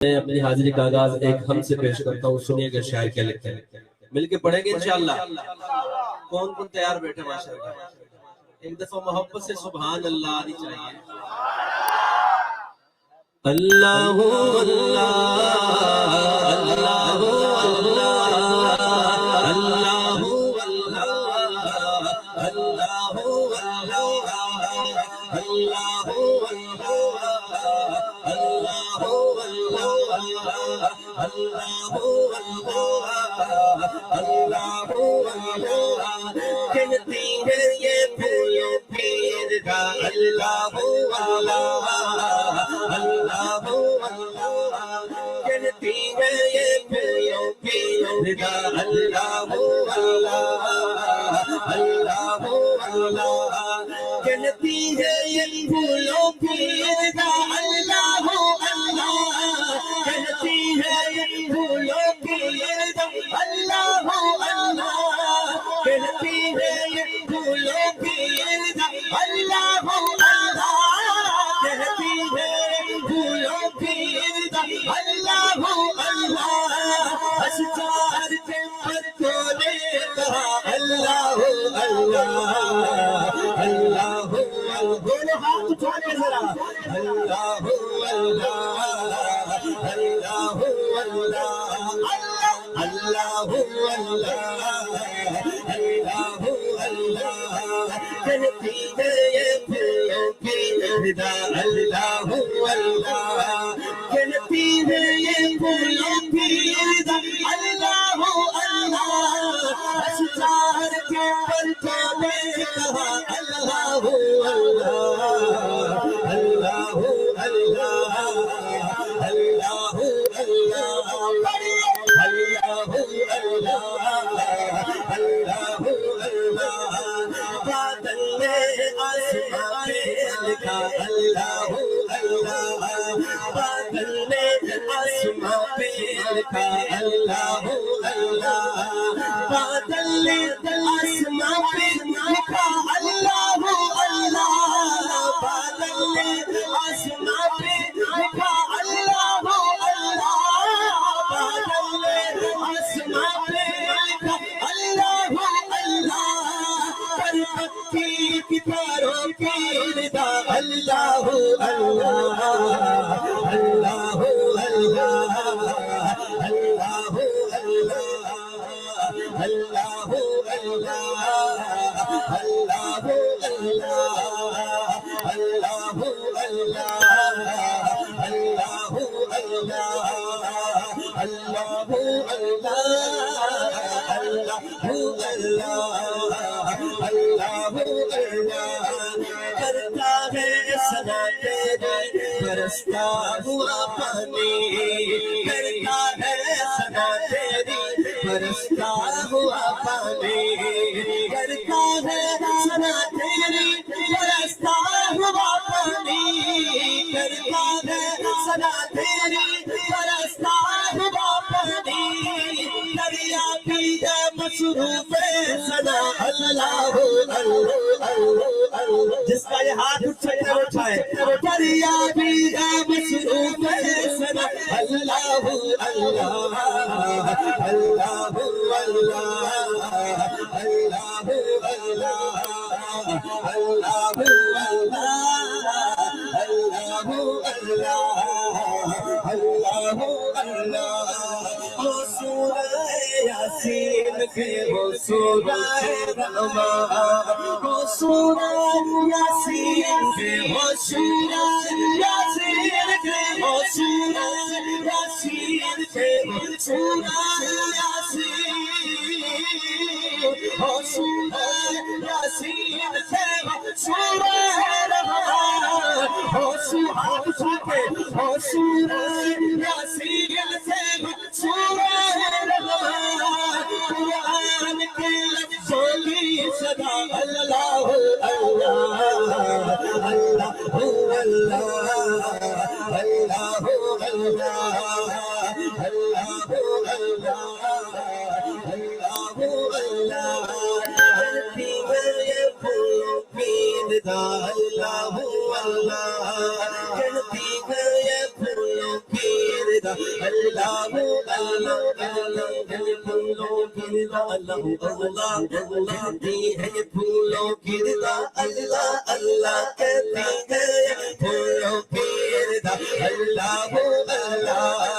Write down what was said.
میں اپنی حاضری کا آغاز ایک ہم سے پیش کرتا ہوں، سنیے گا شاعر کیا لکھتے ہیں، مل کے پڑھیں گے انشاءاللہ۔ کون کون تیار بیٹھے ماشاءاللہ؟ ایک دفعہ محبت سے سبحان اللہ آنی چاہیے۔ اللہ اللہ اللہ اللہ اللہ کہتی ہے یہ پھولوں پیر کا اللہ اللہ اللہ اللہ، کہتی ہے یہ پھولوں پیر کا اللہ اللہ اللہ اللہ، کہتی ہے یہ پھولوں پیر کا اللہ اللہ، کہتی ہے یہ پھولوں پیر کا اللہ اللہ، کہتی ہے یہ پھولوں پیر کا اللہ اللہ، کہتی ہے یہ پھولوں پیر کا اللہ اللہ، اشجار کے پتوں نے کہا اللہ اللہ اللہ، دونوں ہاتھ اٹھا کے ذرا اللہ اللہ اللہ اللہ اللہ اللہ اللہ، کہتی ہے یہ پھولوں کی رضا اللہ اللہ، کہتی ہے یہ پھولوں کی رضا اللہ اللہ، اشجار کے پرتوں نے کہا اللہ اللہ اللہ اللہ اللہ اللہ اللہ، بادل نے آسمان پہ لکھا اللہ اللہ، بادل نے آسمان پہ لکھا اللہ اللہ، بادل نے آسمان پہ لکھا اللہ اللہ، بادل نے آسمان پہ لکھا اللہ اللہ، بادل نے آسمان پہ لکھا اللہ اللہ، پر پکی کتاروں کی رضا اللہ اللہ اللہ اللہ اللہ اللہ اللہ کرتا ہے سنا تیری برستا ہوا پانی، کرتا ہے سنا تیری برستا ہوا پانی، کرتا ہے سنا تیری برستا ہوا پانی، کرتا ہے سنا تیری برستا ہوا پانی، دریا بھی ہے مصروف سنا اللہ اللہ، جس کا یہ ہاتھ اٹھائے دریا بھی ہے مصروف سنا اللہ اللہ اللہ اللہ اللہ اللہ اللہ، وہ سورہ یاسین کے وہ سورہ رحمان، وہ سورہ یاسین کے وہ سورہ یاسین کے وہ سورہ یاسین کے وہ سورہ یاسین، وہ سورہ یاسین کے وہ سورہ رحمان، وہ سورہ کے وہ سورہ یاسین کے وہ سورہ رحمان، قرآن کے لفظوں کی صدا اللہ اللہ اللہ اللہ اللہ اللہ اللہ، کہتی ہے یہ پھولوں کی رضا اللہ اللہ اللہ ہے پھولوں کی رضا اللہ اللہ اللہ کہتی ہے پھولوں کی رضا اللہ اللہ کہتی ہے پھولوں کی رضا اللہ اللہ